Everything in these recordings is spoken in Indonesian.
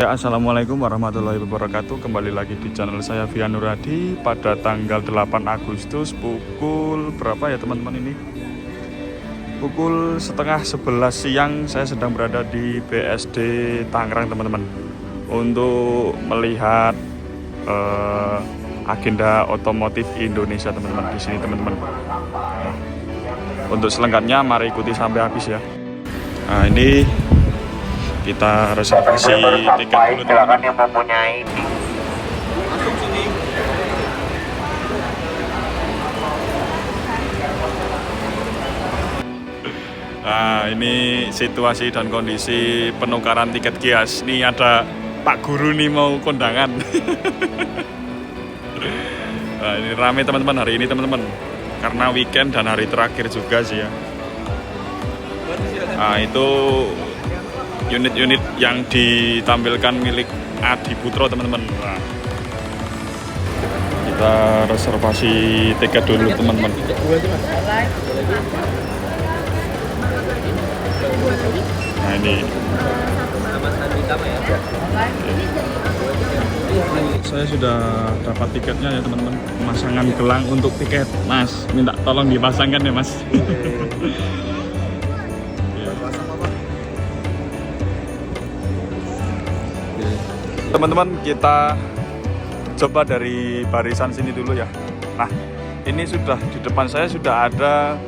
Ya, Assalamualaikum warahmatullahi wabarakatuh. Kembali lagi di channel saya Via Nuradi pada tanggal 8 Agustus pukul berapa ya teman-teman ini? Pukul setengah 11 siang saya sedang berada di BSD Tangerang teman-teman untuk melihat agenda otomotif Indonesia teman-teman di sini teman-teman. Untuk selengkapnya mari ikuti sampai habis ya. Nah, ini kita reservasi tiket dulu silakan yang mempunyai masuk sini. Nah, ini situasi dan kondisi penukaran tiket kias. Nih ada Pak Guru nih mau kondangan. Nah, ini rame teman-teman hari ini teman-teman. Karena weekend dan hari terakhir juga sih ya. Nah, itu unit-unit yang ditampilkan milik Adi Putro teman-teman. Nah, kita reservasi tiket dulu teman-teman. Nah, ini saya sudah dapat tiketnya ya teman-teman. Pemasangan gelang untuk tiket. Mas, minta tolong dipasangkan ya Mas. Teman-teman, kita coba dari barisan sini dulu ya. Nah, ini sudah di depan saya sudah ada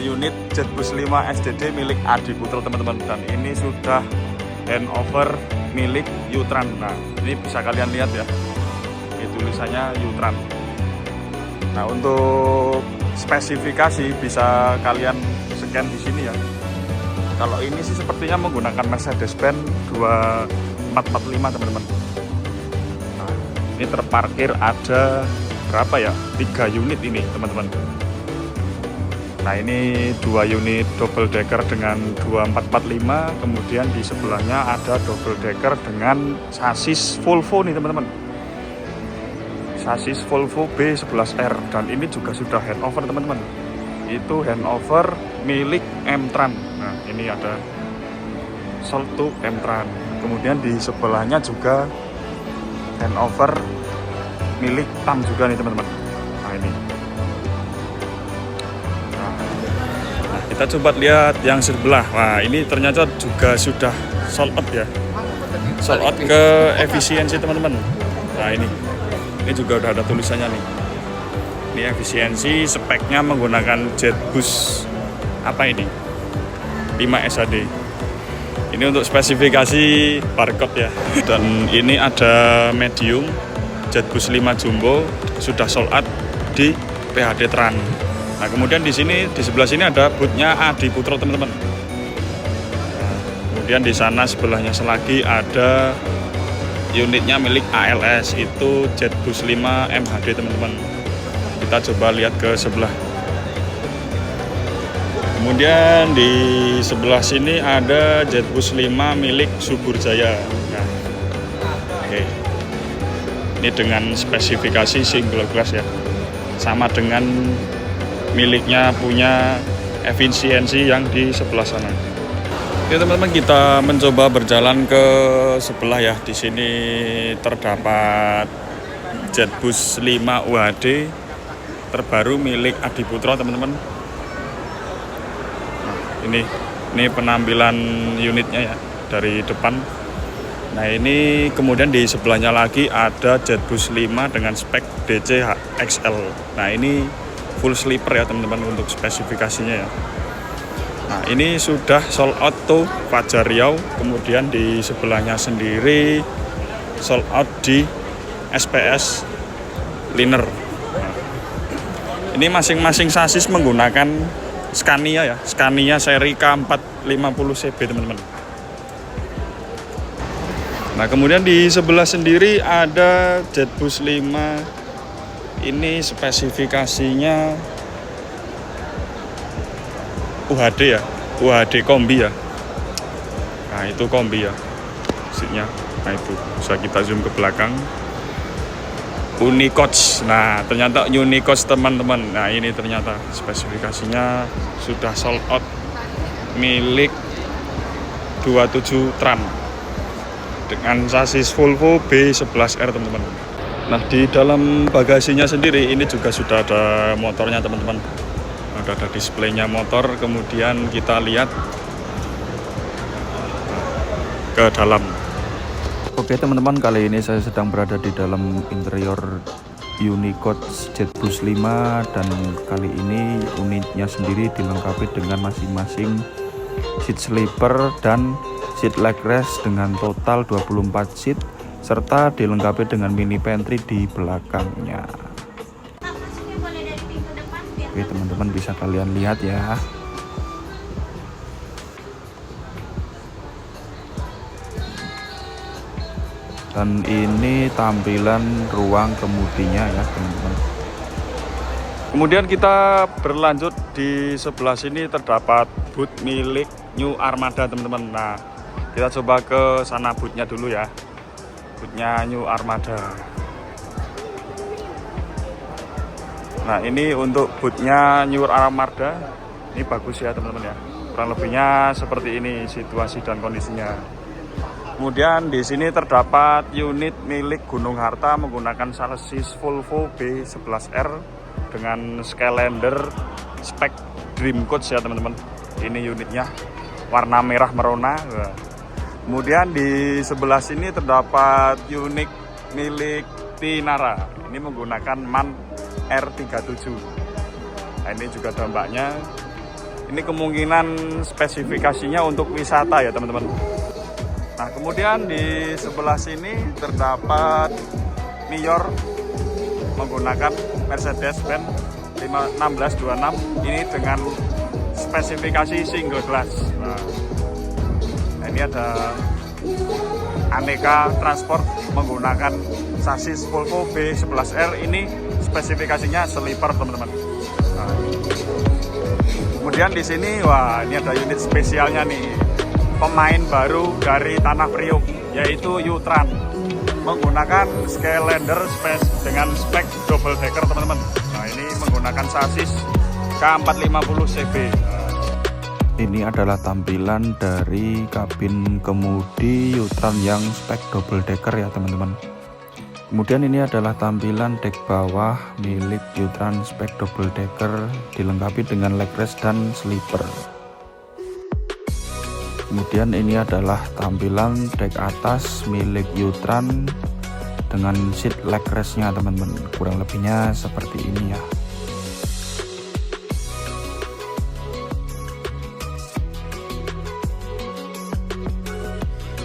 unit Jetbus 5 SDD milik Adi Putro teman-teman, dan ini sudah handover milik Yutran. Nah, ini bisa kalian lihat ya, ini tulisannya Yutran. Nah, untuk spesifikasi bisa kalian scan di sini ya. Kalau ini sih sepertinya menggunakan Mercedes-Benz 2445 teman-teman. Nah, ini terparkir ada berapa ya? 3 unit ini teman-teman. Nah, ini 2 unit double decker dengan 2445, kemudian di sebelahnya ada double decker dengan sasis Volvo nih teman-teman. Sasis Volvo B11R, dan ini juga sudah handover teman-teman. Itu handover milik M-Tran. Nah, ini ada sold to M-Tran. Kemudian di sebelahnya juga handover milik TAM juga nih teman-teman. Nah, ini. Nah, kita coba lihat yang sebelah. Nah, ini ternyata juga sudah sold out ya. Sold out ke efisiensi teman-teman. Nah, ini juga udah ada tulisannya nih. Ini efisiensi, speknya menggunakan Jetbus apa ini? 5 SAD. Ini untuk spesifikasi barcode ya. Dan ini ada medium Jetbus 5 Jumbo sudah sold out di PHD Tran. Nah, kemudian di sini di sebelah sini ada bootnya Adi Putro teman-teman. Nah, kemudian di sana sebelahnya selagi ada unitnya milik ALS, itu Jetbus 5 MHD teman-teman. Kita coba lihat ke sebelah. Kemudian di sebelah sini ada Jetbus 5 milik Subur Jaya. Nah, oke. Ini dengan spesifikasi single glass ya. Sama dengan miliknya punya efisiensi yang di sebelah sana. Oke teman-teman, kita mencoba berjalan ke sebelah ya. Di sini terdapat Jetbus 5 UHD terbaru milik Adi Putro teman-teman. Ini penampilan unitnya ya dari depan. Nah, ini kemudian di sebelahnya lagi ada Jetbus 5 dengan spek DC XL. Nah, ini full sleeper ya teman-teman untuk spesifikasinya ya. Nah, ini sudah sold out tuh Fajar Riau. Kemudian di sebelahnya sendiri sold out di SPS Liner. Nah, ini masing-masing sasis menggunakan Scania ya, Scania seri K450 CB teman-teman. Nah, kemudian di sebelah sendiri ada Jetbus 5. Ini spesifikasinya UHD ya, UHD kombi ya. Nah, itu kombi ya seatnya. Nah, itu bisa kita zoom ke belakang. Unicoach. Nah, ternyata Unicoach teman-teman. Nah, ini ternyata spesifikasinya sudah sold out milik 27 Tran. dengan sasis Volvo B11R teman-teman. Nah di dalam bagasinya sendiri ini juga sudah ada motornya teman-teman. Ada displaynya motor, kemudian kita lihat ke dalam. Oke teman-teman, kali ini saya sedang berada di dalam interior Unicode Jetbus 5 dan kali ini unitnya sendiri dilengkapi dengan masing-masing seat sleeper dan seat leg rest dengan total 24 seat serta dilengkapi dengan mini pantry di belakangnya. Oke teman-teman, bisa kalian lihat ya. Dan ini tampilan ruang kemudinya ya teman-teman. Kemudian kita berlanjut di sebelah sini terdapat boot milik New Armada teman-teman. Nah kita coba ke sana bootnya dulu ya. Bootnya New Armada. Nah ini untuk bootnya New Armada. Ini bagus ya teman-teman ya. Kurang lebihnya seperti ini situasi dan kondisinya. Kemudian di sini terdapat unit milik Gunung Harta menggunakan sasis Volvo B11R dengan Skylander spek Dream Coach ya teman-teman. Ini unitnya warna merah merona. Kemudian di sebelah sini terdapat unit milik Tinara. Ini menggunakan MAN R37. Nah, ini juga dampaknya. Ini kemungkinan spesifikasinya untuk wisata ya teman-teman. Nah kemudian di sebelah sini terdapat Mior menggunakan Mercedes-Benz 1626 ini dengan spesifikasi single glass. Nah ini ada Aneka Transport menggunakan sasis Volvo B11R, ini spesifikasinya sleeper teman-teman. Nah, kemudian di sini wah ini ada unit spesialnya nih. Pemain baru dari Tanah Priok yaitu Yutran menggunakan Skylander dengan spek double decker teman-teman. Nah ini menggunakan sasis K450 CB. Ini adalah tampilan dari kabin kemudi Yutran yang spek double decker ya teman-teman. Kemudian ini adalah tampilan dek bawah milik Yutran spek double decker dilengkapi dengan leg rest dan sleeper. Kemudian ini adalah tampilan dek atas milik Yutran dengan seat leg rest-nya teman-teman. Kurang lebihnya seperti ini ya.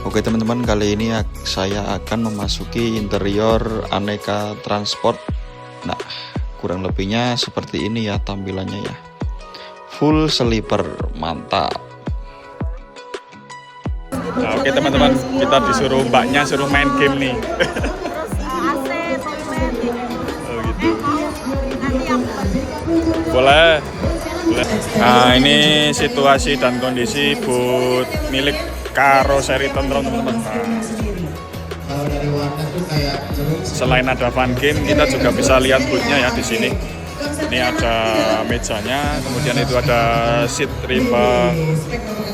Oke teman-teman, kali ini saya akan memasuki interior Aneka Transport. Nah kurang lebihnya seperti ini ya tampilannya ya. Full sleeper, mantap. Nah, oke teman-teman, kita disuruh mbaknya suruh main game nih. Terus AC, toilet, Oh gitu. Boleh. Nah ini situasi dan kondisi boot milik karoseri tentrem teman-teman. Nah, selain ada fun game, kita juga bisa lihat bootnya ya di sini. Ini ada mejanya, kemudian itu ada seat rimba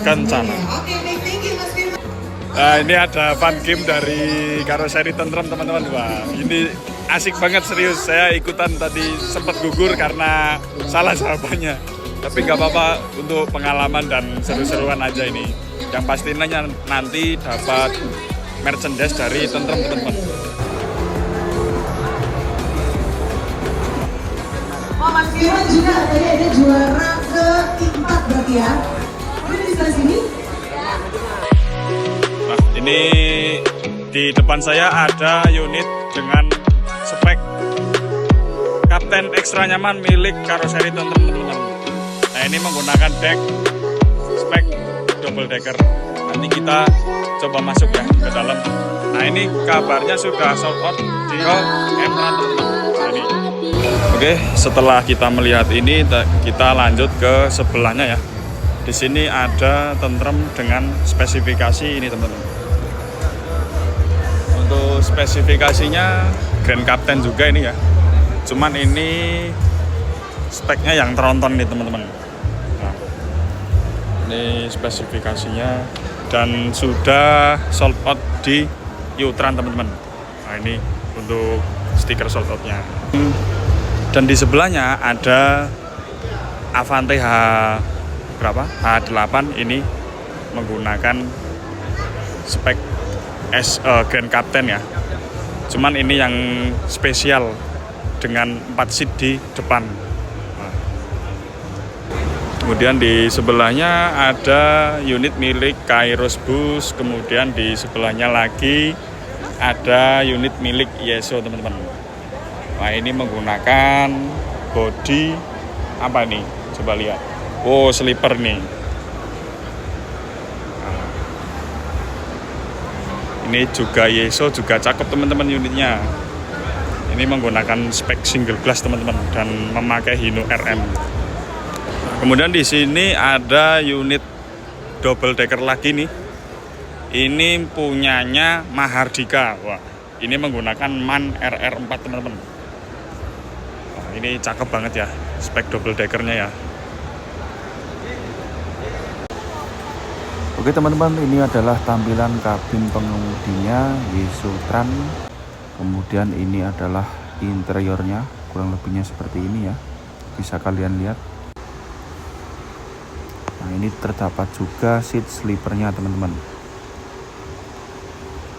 kencana. Nah, ini ada fun game dari karoseri tentrem teman-teman. Wah, ini asik banget serius. Saya ikutan tadi sempat gugur karena salah jawabannya. Tapi nggak apa-apa, untuk pengalaman dan seru-seruan aja ini. Yang pastinya nanti dapat merchandise dari tentrem teman-teman. Oh Mas Firman juga tadi ada juara keempat berarti ya. Ini di sebelah sini. Nah, ini di depan saya ada unit dengan spek Kapten Ekstra Nyaman milik karoseri tentrem teman-teman. Nah, ini menggunakan deck spek double decker. Nanti kita coba masuk ya ke dalam. Nah, ini kabarnya sudah sold out di Emran teman-teman. Nah, ini. Oke, setelah kita melihat ini, kita lanjut ke sebelahnya ya. Di sini ada tentrem dengan spesifikasi ini teman-teman. Untuk spesifikasinya Grand Captain juga ini ya. Cuman ini speknya yang tronton nih teman-teman. Nah, ini spesifikasinya dan sudah sold out di U-Tran teman-teman. Nah ini untuk stiker sold out-nya. Dan di sebelahnya ada Avante H8 ini menggunakan spek Grand Captain ya. Cuman ini yang spesial dengan 4 seat di depan. Nah. Kemudian di sebelahnya ada unit milik Kairos Bus. Kemudian di sebelahnya lagi ada unit milik Yeso teman-teman. Nah ini menggunakan body apa nih? Coba lihat. Oh sleeper nih. Ini juga Yeso juga cakep teman-teman unitnya. Ini menggunakan spek single glass teman-teman dan memakai Hino RM. Kemudian di sini ada unit double decker lagi nih. Ini punyanya Mahardika. Wah, ini menggunakan MAN RR4 teman-teman. Wah, ini cakep banget ya spek double deckernya ya. Oke teman-teman, ini adalah tampilan kabin pengemudinya Yeso Tran. Kemudian ini adalah interiornya, kurang lebihnya seperti ini ya, bisa kalian lihat. Nah ini terdapat juga seat sleepernya teman-teman.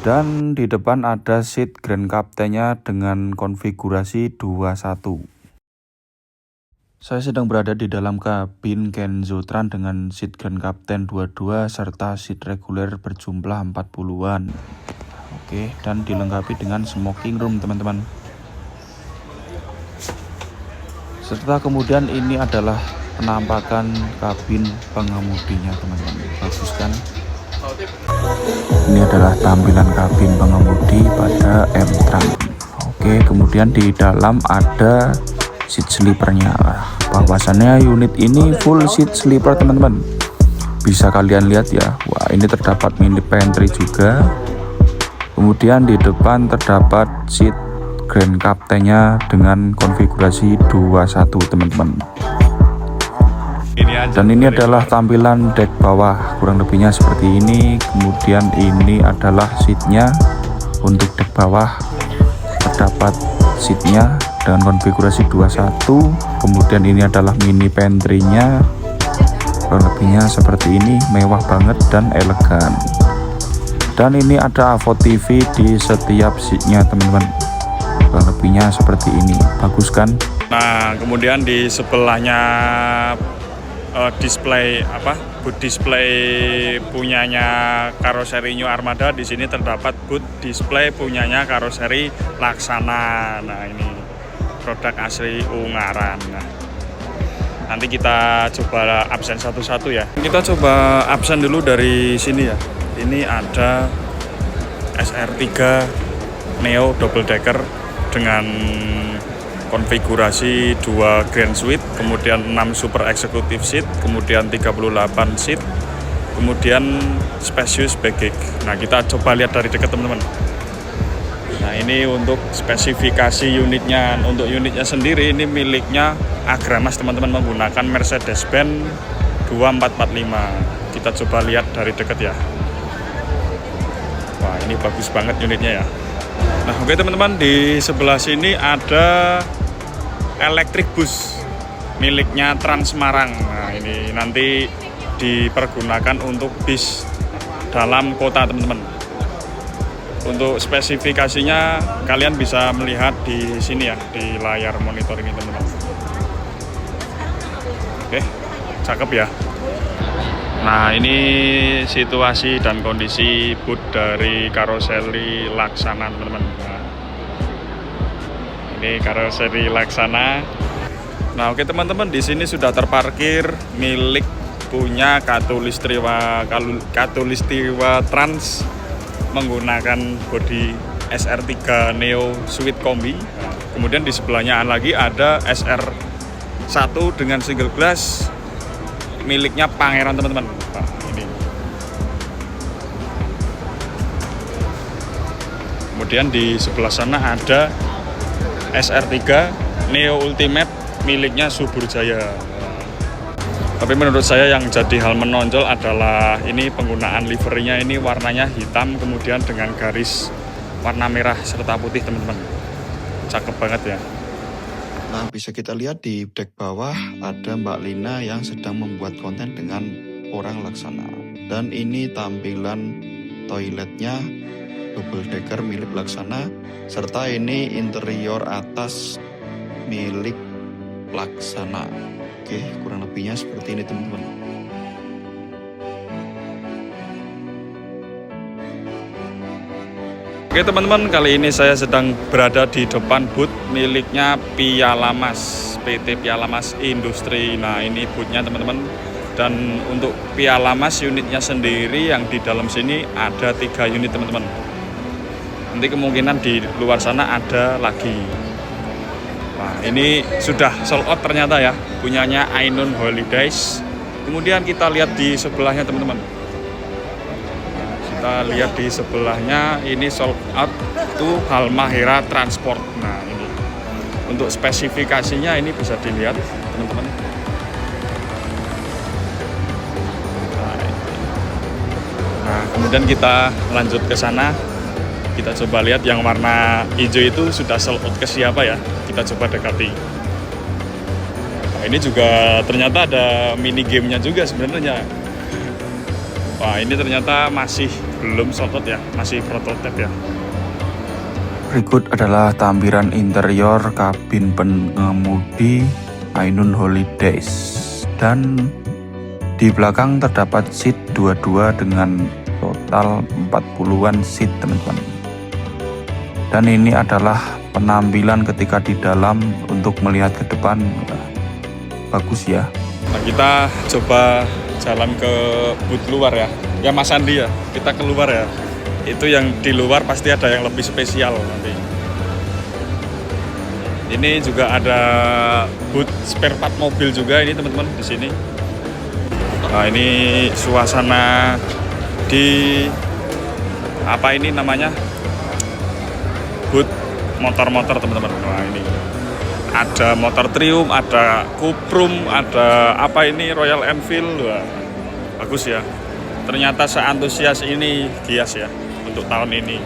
Dan di depan ada seat Grand Captain-nya dengan konfigurasi 21. Saya sedang berada di dalam kabin Kenzo Tran dengan seat Grand Captain 22 serta seat reguler berjumlah 40-an. Oke, dan dilengkapi dengan smoking room teman-teman. Serta kemudian ini adalah penampakan kabin pengemudinya teman-teman. Bagus kan? Ini adalah tampilan kabin pengemudi pada M-Tran. Oke, kemudian di dalam ada seat sleepernya. Bahwasannya unit ini full seat sleeper teman-teman, bisa kalian lihat ya. Wah ini terdapat mini pantry juga. Kemudian di depan terdapat seat Grand Captain-nya dengan konfigurasi 21 teman-teman. Dan ini adalah tampilan deck bawah, kurang lebihnya seperti ini. Kemudian ini adalah seatnya. Untuk deck bawah terdapat seatnya dengan konfigurasi 21. Kemudian ini adalah mini pantry-nya, kurang lebihnya seperti ini, mewah banget dan elegan. Dan ini ada AVOD TV di setiap seatnya teman-teman, kurang lebihnya seperti ini. Bagus kan? Nah kemudian di sebelahnya display punyanya karoseri New Armada. Di sini terdapat boot display punyanya karoseri Laksana. Nah ini produk asli Ungaran. Nah, nanti kita coba absen satu-satu ya. Kita coba absen dulu dari sini ya. Ini ada SR3 Neo double decker dengan konfigurasi 2 Grand Suite, kemudian 6 Super Executive Seat, kemudian 38 seat, kemudian spacious baggage. Nah kita coba lihat dari dekat teman-teman. Nah ini untuk spesifikasi unitnya. Untuk unitnya sendiri ini miliknya Agramas teman-teman, menggunakan Mercedes-Benz 2445. Kita coba lihat dari dekat ya. Wah ini bagus banget unitnya ya. Nah oke teman-teman, di sebelah sini ada electric bus miliknya Trans Semarang. Nah ini nanti dipergunakan untuk bis dalam kota teman-teman. Untuk spesifikasinya kalian bisa melihat di sini ya, di layar monitor ini teman-teman. Oke, cakep ya. Nah ini situasi dan kondisi boot dari karoseri Laksana teman-teman. Nah, ini karoseri Laksana. Nah oke teman-teman, di sini sudah terparkir milik punya Katulistiwa Trans menggunakan bodi SR3 Neo Suite Kombi. Nah, kemudian di sebelahnya lagi ada SR1 dengan single glass miliknya Pangeran teman-teman. Nah, ini. Kemudian di sebelah sana ada SR3 Neo Ultimate miliknya Subur Jaya. Tapi menurut saya yang jadi hal menonjol adalah ini penggunaan liverynya, ini warnanya hitam kemudian dengan garis warna merah serta putih teman-teman. Cakep banget ya. Nah, bisa kita lihat di dek bawah ada Mbak Lina yang sedang membuat konten dengan orang Laksana. Dan ini tampilan toiletnya double decker milik Laksana, serta ini interior atas milik Laksana. Oke, kurang lebihnya seperti ini teman-teman. Oke teman-teman, kali ini saya sedang berada di depan booth miliknya Pialamas, PT Pialamas Industri. Nah ini boothnya teman-teman. Dan untuk Pialamas unitnya sendiri yang di dalam sini ada 3 unit teman-teman. Nanti kemungkinan di luar sana ada lagi. Nah ini sudah sold out ternyata ya, punyanya Ainun Holidays. Kemudian kita lihat di sebelahnya teman-teman. Kita lihat di sebelahnya ini sold out itu Halmahera Transport. Nah ini untuk spesifikasinya ini bisa dilihat teman-teman. Nah kemudian kita lanjut ke sana. Kita coba lihat yang warna hijau itu sudah sold out ke siapa ya. Kita coba dekati. Nah, ini juga ternyata ada mini gamenya juga sebenarnya. Wah ini ternyata masih belum sold out ya, masih prototipe ya. Berikut adalah tampilan interior kabin pengemudi Ainun Holidays. Dan di belakang terdapat seat 22 dengan total 40-an seat teman-teman. Dan ini adalah penampilan ketika di dalam untuk melihat ke depan. Bagus ya. Nah, kita coba jalan ke booth luar ya. Ya Mas Andi ya, kita keluar ya. Itu yang di luar pasti ada yang lebih spesial nanti. Ini juga ada booth spare part mobil juga ini teman-teman di sini. Nah, ini suasana di apa ini namanya? Booth motor-motor teman-teman. Wah, ini ada motor Triumph, ada Cuprum, ada apa ini Royal Enfield. Wah, bagus ya. Ternyata seantusias ini Gias ya untuk tahun ini.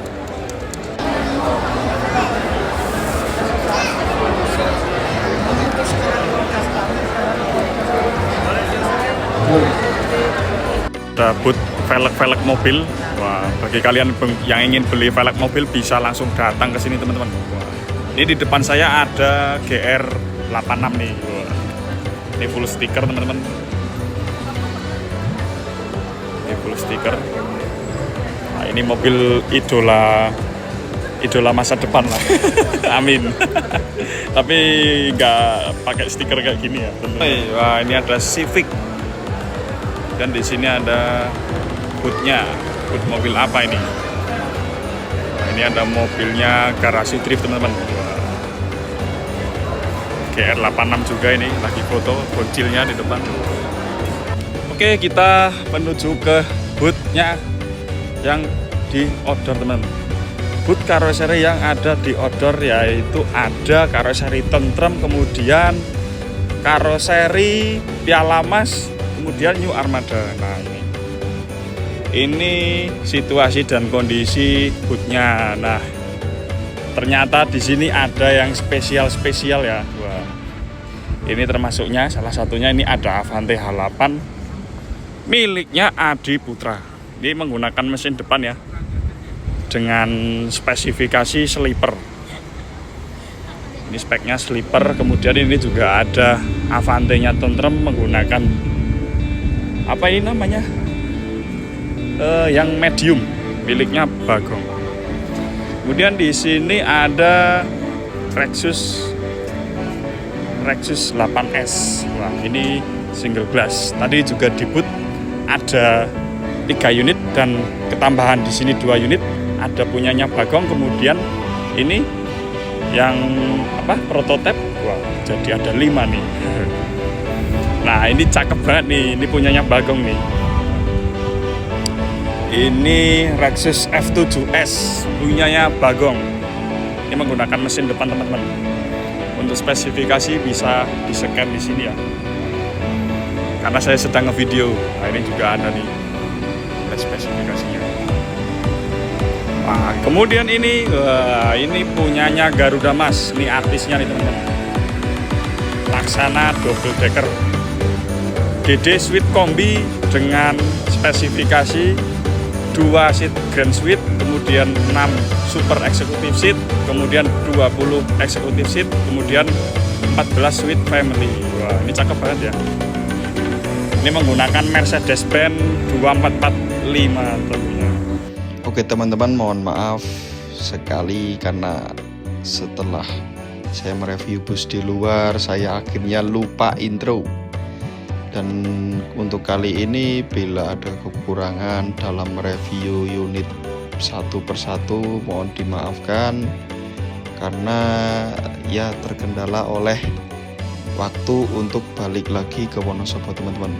Ada booth velg mobil. Wah, bagi kalian yang ingin beli velg mobil bisa langsung datang ke sini teman-teman. Ini di depan saya ada GR86 nih. Wah, ini full stiker teman-teman. Ini full stiker. Nah, ini mobil idola masa depan lah. Amin. Tapi nggak pakai stiker kayak gini ya. Wah, ini ada Civic. Dan di sini ada booth-nya. Booth mobil apa ini? Nah, ini ada mobilnya garasi drift teman-teman. GR86 juga ini lagi foto bocilnya di depan. Oke, kita menuju ke booth-nya yang di order teman-teman. Booth karoseri yang ada di order yaitu ada karoseri Tentrem, kemudian karoseri Pialamas, kemudian New Armada. Nah ini situasi dan kondisi booth-nya. Nah ternyata di sini ada yang spesial ya. Wah, ini termasuknya salah satunya ini ada Avante H8 miliknya Adi Putra. Ini menggunakan mesin depan ya, dengan spesifikasi sleeper. Ini speknya sleeper. Kemudian ini juga ada Avante-nya Tentrem menggunakan apa ini namanya? Yang medium miliknya Bagong. Kemudian di sini ada Lexus 8S. Wah, ini single glass. Tadi juga di booth ada 3 unit dan ketambahan di sini 2 unit. Ada punyanya Bagong, kemudian ini yang apa prototipe. Wah, jadi ada 5 nih. Nah, ini cakep banget nih. Ini punyanya Bagong nih. Ini Lexus F7S punyanya Bagong. Ini menggunakan mesin depan teman-teman. Untuk spesifikasi bisa di-scan di sini ya. karena saya sedang ngevideo. Nah, ini juga ada nih spesifikasinya. Nah, kemudian ini punyanya Garuda Mas, ini artisnya nih teman-teman. Laksana double decker GD Suite kombi dengan spesifikasi 2 seat Grand Suite, kemudian 6 Super Executive Seat, kemudian 20 Executive Seat, kemudian 14 Suite Family. Wah, ini cakep banget ya. Ini menggunakan Mercedes-Benz 2445 tentunya. Oke teman-teman, mohon maaf sekali karena setelah saya mereview bus di luar, saya akhirnya lupa intro. Dan untuk kali ini bila ada kekurangan dalam review unit satu persatu, mohon dimaafkan karena ya terkendala oleh waktu untuk balik lagi ke Wonosobo teman-teman.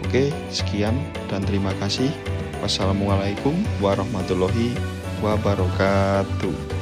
Oke, sekian dan terima kasih. Wassalamualaikum warahmatullahi wabarakatuh.